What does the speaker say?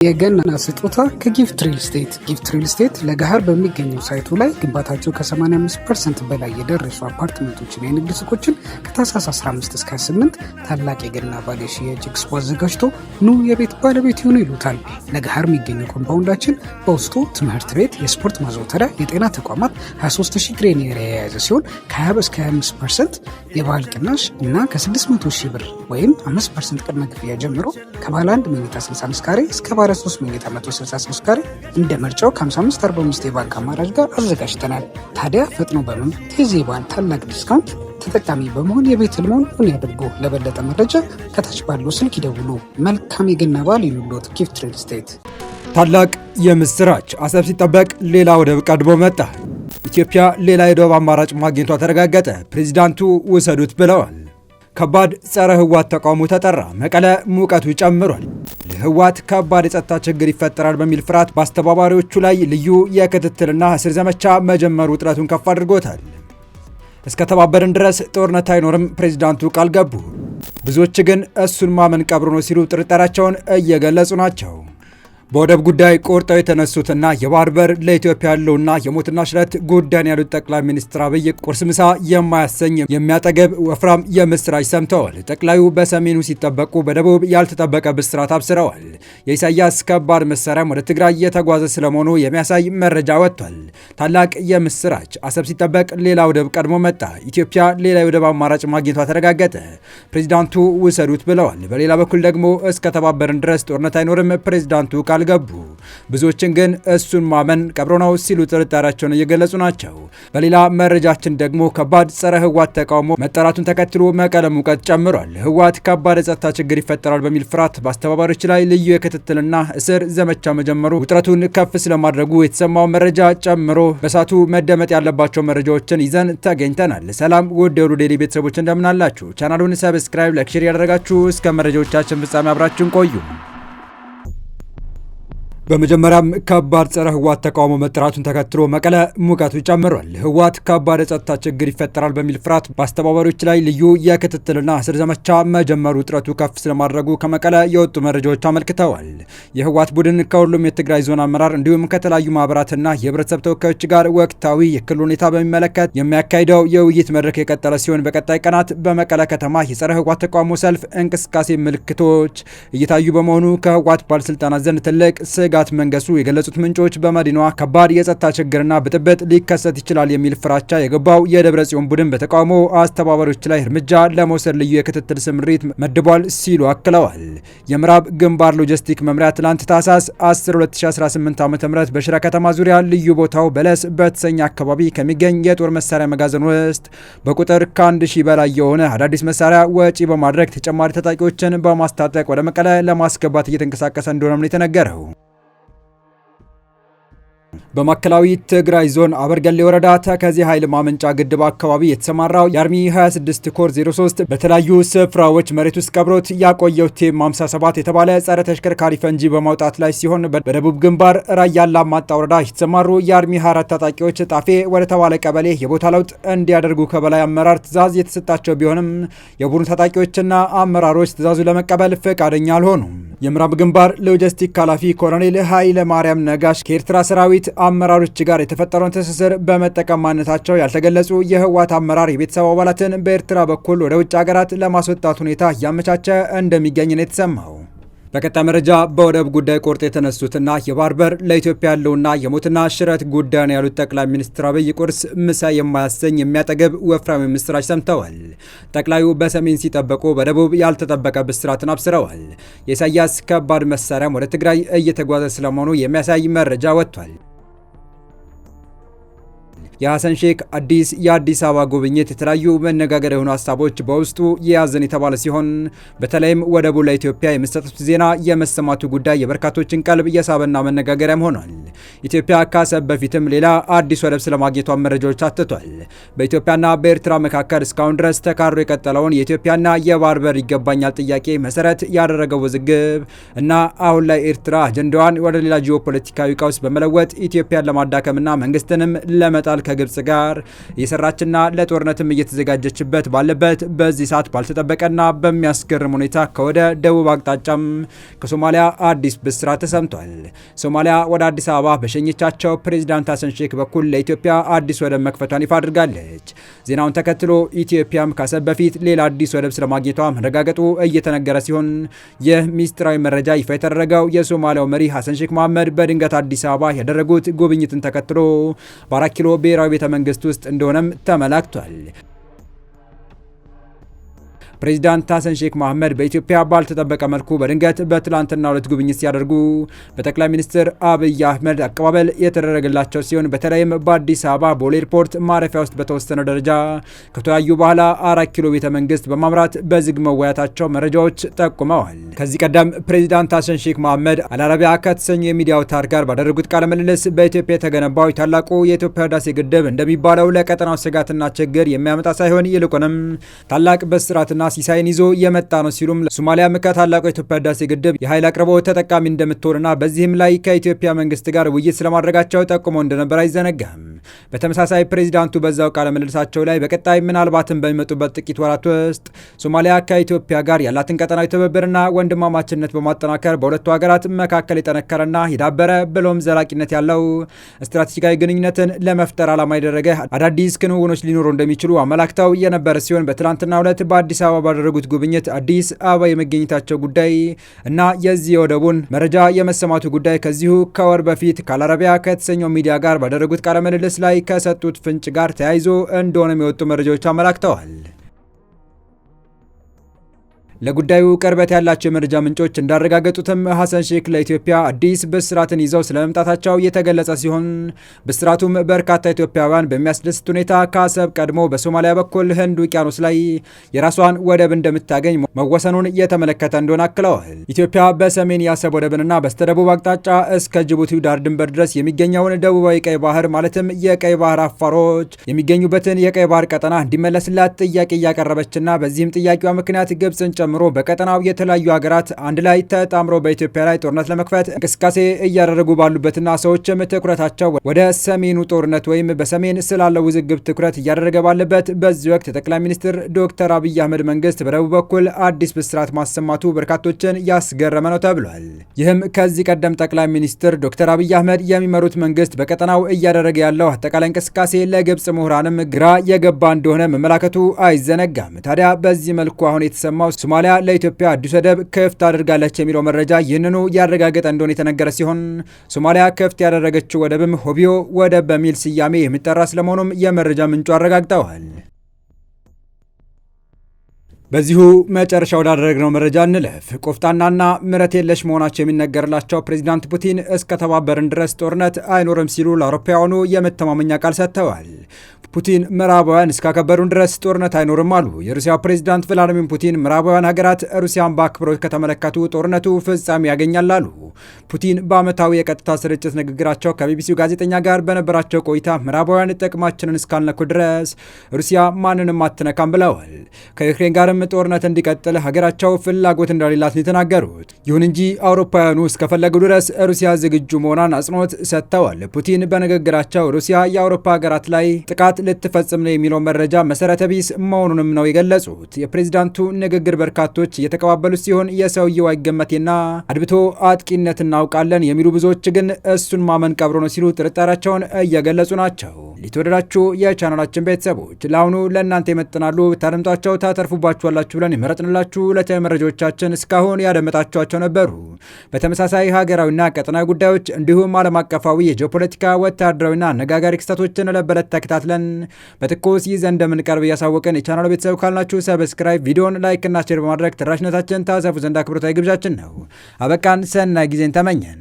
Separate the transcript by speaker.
Speaker 1: የገና ስጦታ ከጊፍት ሪል ስቴት። ጊፍት ሪል ስቴት ለገሃር በሚገኘው ሳይቱ ላይ ግንባታቸው ከ85% በላይ የደረሱ አፓርትመንቶችን፣ የንግድ ሱቆችን ከታህሳስ 15 እስከ 28 ታላቅ የገና በዓል የሽያጭ ኤክስፖ አዘጋጅቶ ኑ የቤት ባለቤት ይሁኑ ይሉታል። ለገሃር የሚገኘው ኮምፓውንዳችን በውስጡ ትምህርት ቤት፣ የስፖርት ማዘውተሪያ፣ የጤና ተቋማት 23000 ግሬን ኤሪያ የያዘ ሲሆን ከ20 እስከ 25% የባህል ቅናሽ እና ከ600 ሺህ ብር ወይም 5% ቅድመ ክፍያ ጀምሮ ከባለ 1 መኝታ 65 ካሬ እስከ ባለ 3 መኝታ 163 ካሬ እንደ ምርጫው ከ55/45 የባንክ አማራጭ ጋር አዘጋጅተናል። ታዲያ ፈጥኖ በመምጣት የዚህ በዓል ታላቅ ዲስካውንት ተጠቃሚ በመሆን የቤት ህልሞን እውን ያድርጉ። ለበለጠ መረጃ ከታች ባለው ስልክ ይደውሉ። መልካም የገና በዓል ይሁንልዎት። ጊፍት ሪል ስቴት።
Speaker 2: ታላቅ የምስራች! አሰብ ሲጠበቅ ሌላ ወደብ ቀድሞ መጣ። ኢትዮጵያ ሌላ የወደብ አማራጭ ማግኘቷ ተረጋገጠ። ፕሬዚዳንቱ ውሰዱት ብለዋል። ከባድ ጸረ ህወሓት ተቃውሞ ተጠራ። መቀለ ሙቀቱ ጨምሯል። ለህወሓት ከባድ የጸጥታ ችግር ይፈጠራል በሚል ፍርሃት በአስተባባሪዎቹ ላይ ልዩ የክትትልና እስር ዘመቻ መጀመሩ ውጥረቱን ከፍ አድርጎታል። እስከ ተባበርን ድረስ ጦርነት አይኖርም ፕሬዚዳንቱ ቃል ገቡ። ብዙዎች ግን እሱን ማመን ቀብሮ ነው ሲሉ ጥርጣሬያቸውን እየገለጹ ናቸው። በወደብ ጉዳይ ቆርጠው የተነሱትና የባህር በር ለኢትዮጵያ ያለውና የሞትና ሽረት ጉዳይን ያሉት ጠቅላይ ሚኒስትር አብይ ቁርስ ምሳ የማያሰኝ የሚያጠገብ ወፍራም የምስራች ሰምተዋል። ጠቅላዩ በሰሜኑ ሲጠበቁ በደቡብ ያልተጠበቀ ብስራት አብስረዋል። የኢሳያስ ከባድ መሳሪያም ወደ ትግራይ እየተጓዘ ስለመሆኑ የሚያሳይ መረጃ ወጥቷል። ታላቅ የምስራች! አሰብ ሲጠበቅ ሌላ ወደብ ቀድሞ መጣ። ኢትዮጵያ ሌላ የወደብ አማራጭ ማግኘቷ ተረጋገጠ። ፕሬዚዳንቱ ውሰዱት ብለዋል። በሌላ በኩል ደግሞ እስከ ተባበርን ድረስ ጦርነት አይኖርም ፕሬዚዳንቱ ገቡ። ብዙዎችን ግን እሱን ማመን ቀብሮ ነው ሲሉ ጥርጣሬያቸውን እየገለጹ ናቸው። በሌላ መረጃችን ደግሞ ከባድ ጸረ ህወሓት ተቃውሞ መጠራቱን ተከትሎ መቀለ ሙቀት ጨምሯል። ህወሓት ከባድ የጸጥታ ችግር ይፈጠራል በሚል ፍርሃት በአስተባባሪዎች ላይ ልዩ የክትትልና እስር ዘመቻ መጀመሩ ውጥረቱን ከፍ ስለማድረጉ የተሰማው መረጃ ጨምሮ በሳቱ መደመጥ ያለባቸው መረጃዎችን ይዘን ተገኝተናል። ሰላም ውድ የሁሉ ዴይሊ ቤተሰቦች እንደምናላችሁ። ቻናሉን ሰብስክራይብ፣ ላይክ፣ ሼር ያደረጋችሁ እስከ መረጃዎቻችን ፍጻሜ አብራችሁን ቆዩ። በመጀመሪያም ከባድ ጸረ ህወሓት ተቃውሞ መጠራቱን ተከትሎ መቀለ ሙቀቱ ጨምሯል። ህወሓት ከባድ የጸጥታ ችግር ይፈጠራል በሚል ፍርሃት በአስተባባሪዎች ላይ ልዩ የክትትልና እስር ዘመቻ መጀመሩ ውጥረቱ ከፍ ስለማድረጉ ከመቀለ የወጡ መረጃዎች አመልክተዋል። የህወሓት ቡድን ከሁሉም የትግራይ ዞን አመራር እንዲሁም ከተለያዩ ማህበራትና የህብረተሰብ ተወካዮች ጋር ወቅታዊ የክልል ሁኔታ በሚመለከት የሚያካሂደው የውይይት መድረክ የቀጠለ ሲሆን በቀጣይ ቀናት በመቀለ ከተማ የጸረ ህወሓት ተቃውሞ ሰልፍ እንቅስቃሴ ምልክቶች እየታዩ በመሆኑ ከህወሓት ባለስልጣናት ዘንድ ትልቅ ስጋ መንገሱ የገለጹት ምንጮች በመዲናዋ ከባድ የጸጥታ ችግርና ብጥብጥ ሊከሰት ይችላል የሚል ፍራቻ የገባው የደብረ ጽዮን ቡድን በተቃውሞ አስተባባሪዎች ላይ እርምጃ ለመውሰድ ልዩ የክትትል ስምሪት መድቧል ሲሉ አክለዋል። የምዕራብ ግንባር ሎጂስቲክ መምሪያ ትላንት ታህሳስ 10 2018 ዓ.ም በሽረ ከተማ ዙሪያ ልዩ ቦታው በለስ በተሰኘ አካባቢ ከሚገኝ የጦር መሳሪያ መጋዘን ውስጥ በቁጥር ከ1000 በላይ የሆነ አዳዲስ መሳሪያ ወጪ በማድረግ ተጨማሪ ታጣቂዎችን በማስታጠቅ ወደ መቀለ ለማስገባት እየተንቀሳቀሰ እንደሆነ ነው የተነገረው። በማዕከላዊ ትግራይ ዞን አበርገሌ ወረዳ ተከዜ ኃይል ማመንጫ ግድብ አካባቢ የተሰማራው የአርሚ 26 ኮር 03 በተለያዩ ስፍራዎች መሬት ውስጥ ቀብሮት ያቆየው ቴም 57 የተባለ ጸረ ተሽከርካሪ ፈንጂ በማውጣት ላይ ሲሆን በደቡብ ግንባር ራያ አላማጣ ወረዳ የተሰማሩ የአርሚ 24 ታጣቂዎች ጣፌ ወደ ተባለ ቀበሌ የቦታ ለውጥ እንዲያደርጉ ከበላይ አመራር ትዕዛዝ የተሰጣቸው ቢሆንም የቡድኑ ታጣቂዎችና አመራሮች ትዕዛዙ ለመቀበል ፈቃደኛ አልሆኑም። የምዕራብ ግንባር ሎጂስቲክ ኃላፊ ኮሎኔል ኃይለ ማርያም ነጋሽ ከኤርትራ ሰራዊት አመራሮች ጋር የተፈጠረውን ትስስር በመጠቀም ማንነታቸው ያልተገለጹ የህወሓት አመራር የቤተሰብ አባላትን በኤርትራ በኩል ወደ ውጭ ሀገራት ለማስወጣት ሁኔታ እያመቻቸ እንደሚገኝ ነው የተሰማው። በቀጣይ መረጃ በወደብ ጉዳይ ቆርጦ የተነሱትና የባህር በር ለኢትዮጵያ ያለውና የሞትና ሽረት ጉዳይ ነው ያሉት ጠቅላይ ሚኒስትር አብይ ቁርስ ምሳ የማያሰኝ የሚያጠገብ ወፍራም ምስራች ሰምተዋል። ጠቅላዩ በሰሜን ሲጠበቁ በደቡብ ያልተጠበቀ ብስራትን አብስረዋል። የኢሳያስ ከባድ መሳሪያም ወደ ትግራይ እየተጓዘ ስለመሆኑ የሚያሳይ መረጃ ወጥቷል። የሐሰን ሼክ የአዲስ አበባ ጉብኝት የተለያዩ መነጋገሪያ የሆኑ ሀሳቦች በውስጡ የያዘን የተባለ ሲሆን በተለይም ወደቡ ለኢትዮጵያ የመሰጠቱ ዜና የመሰማቱ ጉዳይ የበርካቶችን ቀልብ እየሳበና መነጋገሪያም ሆኗል። ኢትዮጵያ ከአሰብ በፊትም ሌላ አዲስ ወደብ ስለማግኘቷ መረጃዎች አትቷል። በኢትዮጵያና በኤርትራ መካከል እስካሁን ድረስ ተካሮ የቀጠለውን የኢትዮጵያና የባህር በር ይገባኛል ጥያቄ መሰረት ያደረገው ውዝግብ እና አሁን ላይ ኤርትራ አጀንዳዋን ወደ ሌላ ጂኦፖለቲካዊ ቀውስ በመለወጥ ኢትዮጵያን ለማዳከምና መንግስትንም ለመጣል ከግብጽ ጋር እየሰራችና ለጦርነትም እየተዘጋጀችበት ባለበት በዚህ ሰዓት ባልተጠበቀና በሚያስገርም ሁኔታ ከወደ ደቡብ አቅጣጫም ከሶማሊያ አዲስ ብስራት ተሰምቷል። ሶማሊያ ወደ አዲስ አበባ በሸኘቻቸው ፕሬዚዳንት ሀሰን ሼክ በኩል ለኢትዮጵያ አዲስ ወደብ መክፈቷን ይፋ አድርጋለች። ዜናውን ተከትሎ ኢትዮጵያም ካሰብ በፊት ሌላ አዲስ ወደብ ስለማግኘቷ መረጋገጡ እየተነገረ ሲሆን ይህ ሚስጥራዊ መረጃ ይፋ የተደረገው የሶማሊያው መሪ ሀሰን ሼክ መሐመድ በድንገት አዲስ አበባ ያደረጉት ጉብኝትን ተከትሎ በ4 ኪሎ ብሔራዊ ቤተ መንግስት ውስጥ እንደሆነም ተመላክቷል። ፕሬዚዳንት ሀሰን ሼክ መሐመድ በኢትዮጵያ ባልተጠበቀ መልኩ በድንገት በትላንትናው ዕለት ጉብኝት ሲያደርጉ በጠቅላይ ሚኒስትር አብይ አህመድ አቀባበል የተደረገላቸው ሲሆን በተለይም በአዲስ አበባ ቦሌ ኤርፖርት ማረፊያ ውስጥ በተወሰነ ደረጃ ከተወያዩ በኋላ 4 ኪሎ ቤተ መንግስት በማምራት በዝግ መወያታቸው መረጃዎች ጠቁመዋል። ከዚህ ቀደም ፕሬዚዳንት ሀሰን ሼክ መሐመድ አልአረቢያ ከተሰኘ የሚዲያ አውታር ጋር ባደረጉት ቃለ ምልልስ በኢትዮጵያ የተገነባው ታላቁ የኢትዮጵያ ህዳሴ ግድብ እንደሚባለው ለቀጠናው ስጋትና ችግር የሚያመጣ ሳይሆን ይልቁንም ታላቅ በስራትና ሲሳይን ይዞ የመጣ ነው ሲሉም ሶማሊያም ከታላቁ የኢትዮጵያ ህዳሴ ግድብ የኃይል አቅርቦት ተጠቃሚ እንደምትሆንና በዚህም ላይ ከኢትዮጵያ መንግስት ጋር ውይይት ስለማድረጋቸው ጠቁሞ እንደነበር አይዘነጋም። በተመሳሳይ ፕሬዚዳንቱ በዛው ቃለ ምልልሳቸው ላይ በቀጣይ ምናልባትም በሚመጡበት ጥቂት ወራት ውስጥ ሶማሊያ ከኢትዮጵያ ጋር ያላትን ቀጠናዊ ትብብርና ወንድማማችነት በማጠናከር በሁለቱ ሀገራት መካከል የጠነከረና የዳበረ ብሎም ዘላቂነት ያለው ስትራቴጂካዊ ግንኙነትን ለመፍጠር ዓላማ ያደረገ አዳዲስ ክንውኖች ሊኖሩ እንደሚችሉ አመላክተው የነበረ ሲሆን በትላንትናው ዕለት በአዲስ አበባ ባደረጉት ጉብኝት አዲስ አበባ የመገኘታቸው ጉዳይ እና የዚህ የወደቡን መረጃ የመሰማቱ ጉዳይ ከዚሁ ከወር በፊት ከአልአረቢያ ከተሰኘው ሚዲያ ጋር ባደረጉት ቃለ ምልልስ ላይ ከሰጡት ፍንጭ ጋር ተያይዞ እንደሆነ የወጡ መረጃዎች አመላክተዋል። ለጉዳዩ ቅርበት ያላቸው የመረጃ ምንጮች እንዳረጋገጡትም ሀሰን ሼክ ለኢትዮጵያ አዲስ ብስራትን ይዘው ስለመምጣታቸው የተገለጸ ሲሆን ብስራቱም በርካታ ኢትዮጵያውያን በሚያስደስት ሁኔታ ከአሰብ ቀድሞ በሶማሊያ በኩል ህንድ ውቅያኖስ ላይ የራሷን ወደብ እንደምታገኝ መወሰኑን የተመለከተ እንደሆነ አክለዋል። ኢትዮጵያ በሰሜን የአሰብ ወደብንና በስተደቡብ አቅጣጫ እስከ ጅቡቲ ዳር ድንበር ድረስ የሚገኘውን ደቡባዊ ቀይ ባህር ማለትም የቀይ ባህር አፋሮች የሚገኙበትን የቀይ ባህር ቀጠና እንዲመለስላት ጥያቄ እያቀረበችና በዚህም ጥያቄዋ ምክንያት ግብጽን ጨምሮ በቀጠናው የተለያዩ ሀገራት አንድ ላይ ተጣምሮ በኢትዮጵያ ላይ ጦርነት ለመክፈት እንቅስቃሴ እያደረጉ ባሉበትና ሰዎችም ትኩረታቸው ወደ ሰሜኑ ጦርነት ወይም በሰሜን ስላለው ውዝግብ ትኩረት እያደረገ ባለበት በዚህ ወቅት የጠቅላይ ሚኒስትር ዶክተር አብይ አህመድ መንግስት በደቡብ በኩል አዲስ ብስራት ማሰማቱ በርካቶችን ያስገረመ ነው ተብሏል። ይህም ከዚህ ቀደም ጠቅላይ ሚኒስትር ዶክተር አብይ አህመድ የሚመሩት መንግስት በቀጠናው እያደረገ ያለው አጠቃላይ እንቅስቃሴ ለግብጽ ምሁራንም ግራ የገባ እንደሆነ መመላከቱ አይዘነጋም። ታዲያ በዚህ መልኩ አሁን የተሰማው ሶማሊያ ለኢትዮጵያ አዲስ ወደብ ክፍት አድርጋለች የሚለው መረጃ ይህንኑ ያረጋገጠ እንደሆነ የተነገረ ሲሆን ሶማሊያ ክፍት ያደረገችው ወደብም ሆቢዮ ወደብ በሚል ስያሜ የሚጠራ ስለመሆኑም የመረጃ ምንጩ አረጋግጠዋል። በዚሁ መጨረሻ ወዳደረግነው መረጃ እንለፍ። ቆፍጣናና ምሕረት የለሽ መሆናቸው የሚነገርላቸው ፕሬዚዳንት ፑቲን እስከተባበርን ድረስ ጦርነት አይኖርም ሲሉ ለአውሮፓውያኑ የመተማመኛ ቃል ሰጥተዋል። ፑቲን ምዕራባውያን እስካከበሩን ድረስ ጦርነት አይኖርም አሉ። የሩሲያ ፕሬዚዳንት ቭላዲሚር ፑቲን ምዕራባውያን ሀገራት ሩሲያን በአክብሮት ከተመለከቱ ጦርነቱ ፍጻሜ ያገኛል አሉ። ፑቲን በዓመታዊ የቀጥታ ስርጭት ንግግራቸው ከቢቢሲው ጋዜጠኛ ጋር በነበራቸው ቆይታ ምዕራባውያን ጥቅማችንን እስካልነኩ ድረስ ሩሲያ ማንንም አትነካም ብለዋል። ከዩክሬን ጋርም ጦርነት እንዲቀጥል ሀገራቸው ፍላጎት እንደሌላት ነው የተናገሩት። ይሁን እንጂ አውሮፓውያኑ እስከፈለጉ ድረስ ሩሲያ ዝግጁ መሆኗን አጽንኦት ሰጥተዋል። ፑቲን በንግግራቸው ሩሲያ የአውሮፓ ሀገራት ላይ ጥቃት ልትፈጽም ነው የሚለው መረጃ መሰረተ ቢስ መሆኑንም ነው የገለጹት። የፕሬዝዳንቱ ንግግር በርካቶች እየተቀባበሉት ሲሆን የሰውየው አይገመቴና አድብቶ አጥቂነት እናውቃለን የሚሉ ብዙዎች ግን እሱን ማመን ቀብሮ ነው ሲሉ ጥርጣሬያቸውን እየገለጹ ናቸው። የተወደዳችሁ የቻናላችን ቤተሰቦች ለአሁኑ ለእናንተ ይመጥናሉ ታደምጧቸው ታተርፉባችኋላችሁ ብለን የመረጥንላችሁ ዕለታዊ መረጃዎቻችን እስካሁን ያደመጣችኋቸው ነበሩ። በተመሳሳይ ሀገራዊና ቀጠናዊ ጉዳዮች እንዲሁም ዓለም አቀፋዊ የጂኦፖለቲካ ወታደራዊና አነጋጋሪ ክስተቶችን ለበለት ተከታትለን በትኩስ ይዘን እንደምንቀርብ እያሳወቅን የቻናሉ ቤተሰብ ካልናችሁ ሰብስክራይብ፣ ቪዲዮን ላይክ እና ሼር በማድረግ ተደራሽነታችን ታሰፉ ዘንድ አክብሮታዊ ግብዣችን ነው። አበቃን። ሰናይ ጊዜን ተመኘን።